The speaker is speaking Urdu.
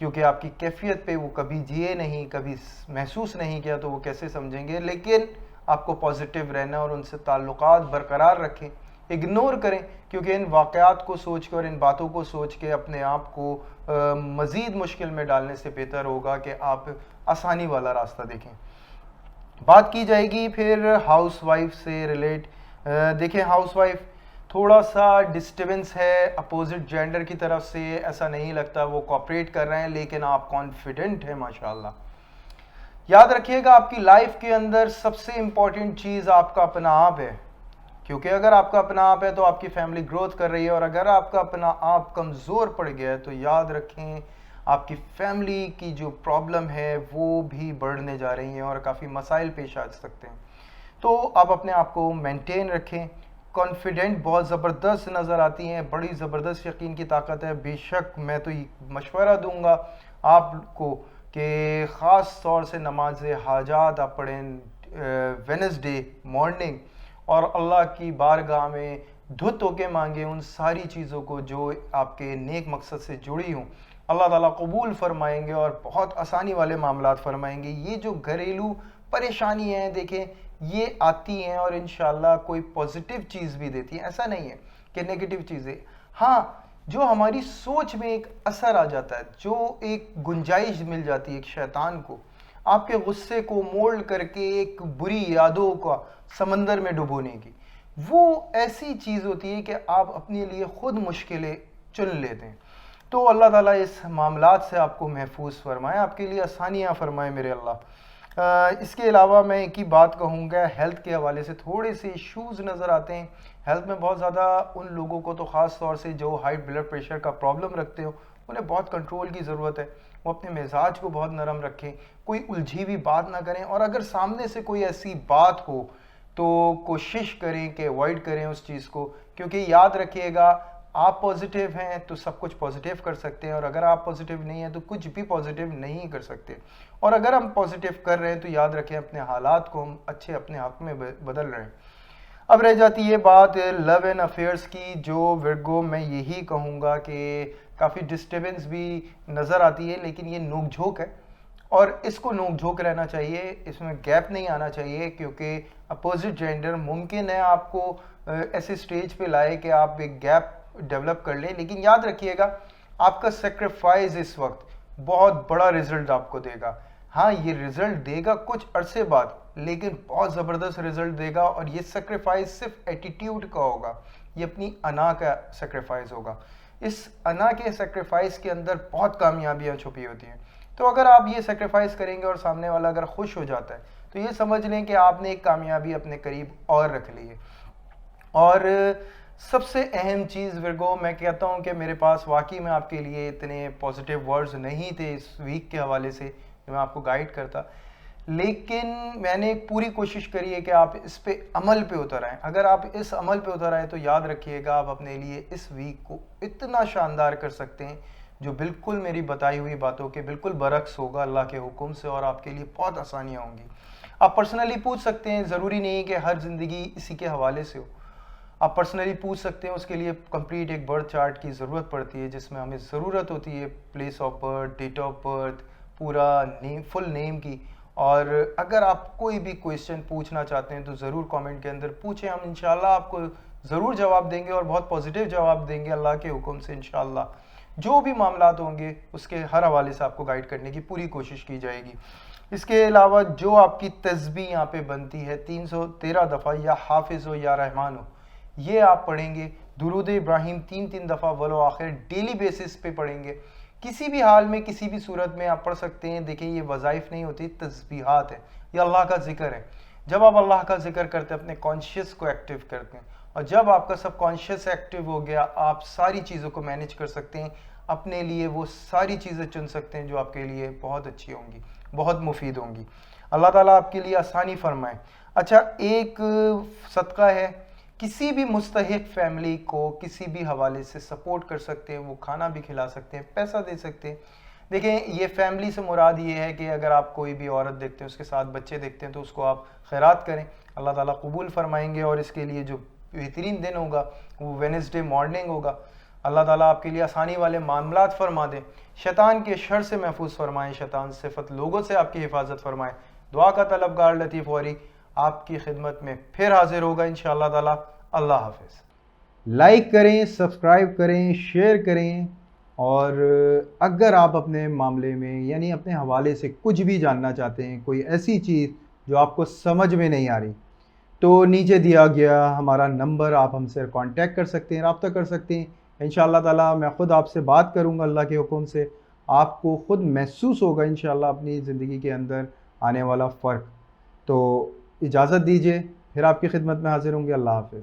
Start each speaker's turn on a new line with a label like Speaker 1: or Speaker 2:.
Speaker 1: کیونکہ آپ کی کیفیت پہ وہ کبھی جیے نہیں، کبھی محسوس نہیں کیا، تو وہ کیسے سمجھیں گے؟ لیکن آپ کو پازیٹیو رہنا اور ان سے تعلقات برقرار رکھیں، اگنور کریں، کیونکہ ان واقعات کو سوچ کے اور ان باتوں کو سوچ کے اپنے آپ کو مزید مشکل میں ڈالنے سے بہتر ہوگا کہ آپ آسانی والا راستہ دیکھیں۔ بات کی جائے گی پھر ہاؤس وائف سے ریلیٹ۔ دیکھیں ہاؤس وائف تھوڑا سا ڈسٹربنس ہے اپوزٹ جینڈر کی طرف سے، ایسا نہیں لگتا وہ کوآپریٹ کر رہے ہیں، لیکن آپ کانفیڈنٹ ہیں ماشاءاللہ۔ یاد رکھیے گا آپ کی لائف کے اندر سب سے امپورٹنٹ چیز آپ کا اپنا آپ ہے، کیونکہ اگر آپ کا اپنا آپ ہے تو آپ کی فیملی گروتھ کر رہی ہے، اور اگر آپ کا اپنا آپ کمزور پڑ گیا ہے تو یاد رکھیں آپ کی فیملی کی جو پرابلم ہے وہ بھی بڑھنے جا رہی ہیں اور کافی مسائل پیش آ سکتے ہیں۔ تو آپ اپنے آپ کو مینٹین رکھیں، کانفیڈنٹ بہت زبردست نظر آتی ہیں، بڑی زبردست یقین کی طاقت ہے۔ بے شک میں تو مشورہ دوں گا آپ کو کہ خاص طور سے نماز حاجات آپ پڑھیں وینسڈے مارننگ، اور اللہ کی بارگاہ میں دھت ہو کے مانگیں ان ساری چیزوں کو جو آپ کے نیک مقصد سے جڑی ہوں، اللہ تعالیٰ قبول فرمائیں گے اور بہت آسانی والے معاملات فرمائیں گے۔ یہ جو گھریلو پریشانی ہیں دیکھیں یہ آتی ہیں اور انشاءاللہ کوئی پازیٹیو چیز بھی دیتی ہیں، ایسا نہیں ہے کہ نیگیٹو چیزیں، ہاں جو ہماری سوچ میں ایک اثر آ جاتا ہے، جو ایک گنجائش مل جاتی ہے ایک شیطان کو آپ کے غصے کو مولڈ کر کے ایک بری یادوں کا سمندر میں ڈبونے کی، وہ ایسی چیز ہوتی ہے کہ آپ اپنے لیے خود مشکلیں چن لیتے ہیں۔ تو اللہ تعالیٰ اس معاملات سے آپ کو محفوظ فرمائے، آپ کے لیے آسانیاں فرمائے میرے اللہ۔ اس کے علاوہ میں ایک ہی بات کہوں گا، ہیلتھ کے حوالے سے تھوڑے سے ایشوز نظر آتے ہیں ہیلتھ میں بہت زیادہ، ان لوگوں کو تو خاص طور سے جو ہائی بلڈ پریشر کا پرابلم رکھتے ہو انہیں بہت کنٹرول کی ضرورت ہے، وہ اپنے مزاج کو بہت نرم رکھیں، کوئی الجھی ہوئی بات نہ کریں، اور اگر سامنے سے کوئی ایسی بات ہو تو کوشش کریں کہ اوائڈ کریں اس چیز کو، کیونکہ یاد رکھیے گا آپ پازیٹیو ہیں تو سب کچھ پازیٹیو کر سکتے ہیں، اور اگر آپ پازیٹیو نہیں ہیں تو کچھ بھی پازیٹیو نہیں کر سکتے، اور اگر ہم پازیٹیو کر رہے ہیں تو یاد رکھیں اپنے حالات کو ہم اچھے اپنے حق میں بدل رہے ہیں۔ اب رہ جاتی یہ بات لو اینڈ افیئرس کی، جو ورگو میں یہی کہوں گا کہ کافی ڈسٹربنس بھی نظر آتی ہے، لیکن یہ نوک جھوک ہے اور اس کو نوک جھوک رہنا چاہیے، اس میں گیپ نہیں آنا چاہیے، کیونکہ اپوزٹ جینڈر ممکن ہے آپ کو ایسے سٹیج پہ لائے کہ آپ ایک گیپ ڈیولپ کر لیں، لیکن یاد رکھیے گا آپ کا سیکریفائز اس وقت بہت بڑا رزلٹ آپ کو دے گا۔ ہاں یہ رزلٹ دے گا کچھ عرصے بعد، لیکن بہت زبردست رزلٹ دے گا، اور یہ سیکریفائز صرف ایٹیٹیوڈ کا ہوگا، یہ اپنی انا کا سیکریفائز ہوگا۔ اس انا کے سیکریفائز کے اندر بہت کامیابیاں چھپی ہوتی ہیں، تو اگر آپ یہ سیکریفائز کریں گے اور سامنے والا اگر خوش ہو جاتا ہے تو یہ سمجھ لیں کہ آپ نے ایک کامیابی اپنے قریب اور رکھ لی ہے۔ اور سب سے اہم چیز ورگو میں کہتا ہوں کہ میرے پاس واقعی میں آپ کے لیے اتنے پازیٹیو ورڈز نہیں تھے اس ویک کے حوالے سے جو میں آپ کو گائیڈ کرتا، لیکن میں نے پوری کوشش کری ہے کہ آپ اس پہ عمل پہ اتر آئیں۔ اگر آپ اس عمل پہ اتر آئے تو یاد رکھیے گا آپ اپنے لیے اس ویک کو اتنا شاندار کر سکتے ہیں جو بالکل میری بتائی ہوئی باتوں کے بالکل برعکس ہوگا اللہ کے حکم سے، اور آپ کے لیے بہت آسانیاں ہوں گی۔ آپ پرسنلی پوچھ سکتے ہیں، ضروری نہیں کہ ہر زندگی اسی کے حوالے سے ہو، آپ پرسنلی پوچھ سکتے ہیں، اس کے لیے کمپلیٹ ایک برتھ چارٹ کی ضرورت پڑتی ہے جس میں ہمیں ضرورت ہوتی ہے place of birth, date of birth, پورا نیم، فل نیم کی، اور اگر آپ کوئی بھی کویشچن پوچھنا چاہتے ہیں تو ضرور کامنٹ کے اندر پوچھیں، ہم انشاءاللہ آپ کو ضرور جواب دیں گے اور بہت پازیٹیو جواب دیں گے اللہ کے حکم سے انشاءاللہ۔ جو بھی معاملات ہوں گے اس کے ہر حوالے سے آپ کو گائیڈ کرنے کی پوری کوشش کی جائے گی۔ اس کے علاوہ جو آپ کی تسبیح یہاں پہ بنتی ہے 313 دفعہ، یا حافظ ہو یا رحمان ہو، یہ آپ پڑھیں گے۔ درود ابراہیم 3 دفعہ ولو آخر ڈیلی بیسس پہ پڑھیں گے، کسی بھی حال میں کسی بھی صورت میں آپ پڑھ سکتے ہیں۔ دیکھیں یہ وظائف نہیں ہوتی، تسبیحات ہے، یہ اللہ کا ذکر ہے۔ جب آپ اللہ کا ذکر کرتے ہیں اپنے کانشیس کو ایکٹیو کرتے ہیں، اور جب آپ کا سب کانشیس ایکٹیو ہو گیا آپ ساری چیزوں کو مینیج کر سکتے ہیں، اپنے لیے وہ ساری چیزیں چن سکتے ہیں جو آپ کے لیے بہت اچھی ہوں گی، بہت مفید ہوں گی۔ اللہ تعالیٰ آپ کے لیے آسانی فرمائے۔ اچھا ایک صدقہ ہے، کسی بھی مستحق فیملی کو کسی بھی حوالے سے سپورٹ کر سکتے ہیں، وہ کھانا بھی کھلا سکتے ہیں، پیسہ دے سکتے ہیں۔ دیکھیں یہ فیملی سے مراد یہ ہے کہ اگر آپ کوئی بھی عورت دیکھتے ہیں اس کے ساتھ بچے دیکھتے ہیں تو اس کو آپ خیرات کریں، اللہ تعالیٰ قبول فرمائیں گے، اور اس کے لیے جو بہترین دن ہوگا وہ وینسڈے مارننگ ہوگا۔ اللہ تعالیٰ آپ کے لیے آسانی والے معاملات فرما دیں، شیطان کے شر سے محفوظ فرمائیں، شیطان صفت لوگوں سے آپ کی حفاظت فرمائیں۔ دعا کا طلبگار لطیف غوری آپ کی خدمت میں پھر حاضر ہوگا انشاءاللہ تعالیٰ۔ اللہ حافظ۔ لائک کریں، سبسکرائب کریں، شیئر کریں، اور اگر آپ اپنے معاملے میں یعنی اپنے حوالے سے کچھ بھی جاننا چاہتے ہیں، کوئی ایسی چیز جو آپ کو سمجھ میں نہیں آ رہی، تو نیچے دیا گیا ہمارا نمبر، آپ ہم سے کانٹیکٹ کر سکتے ہیں، رابطہ کر سکتے ہیں۔ انشاءاللہ تعالیٰ میں خود آپ سے بات کروں گا اللہ کے حکم سے، آپ کو خود محسوس ہوگا انشاءاللہ اپنی زندگی کے اندر آنے والا فرق۔ تو اجازت دیجیے، پھر آپ کی خدمت میں حاضر ہوں گے۔ اللہ حافظ۔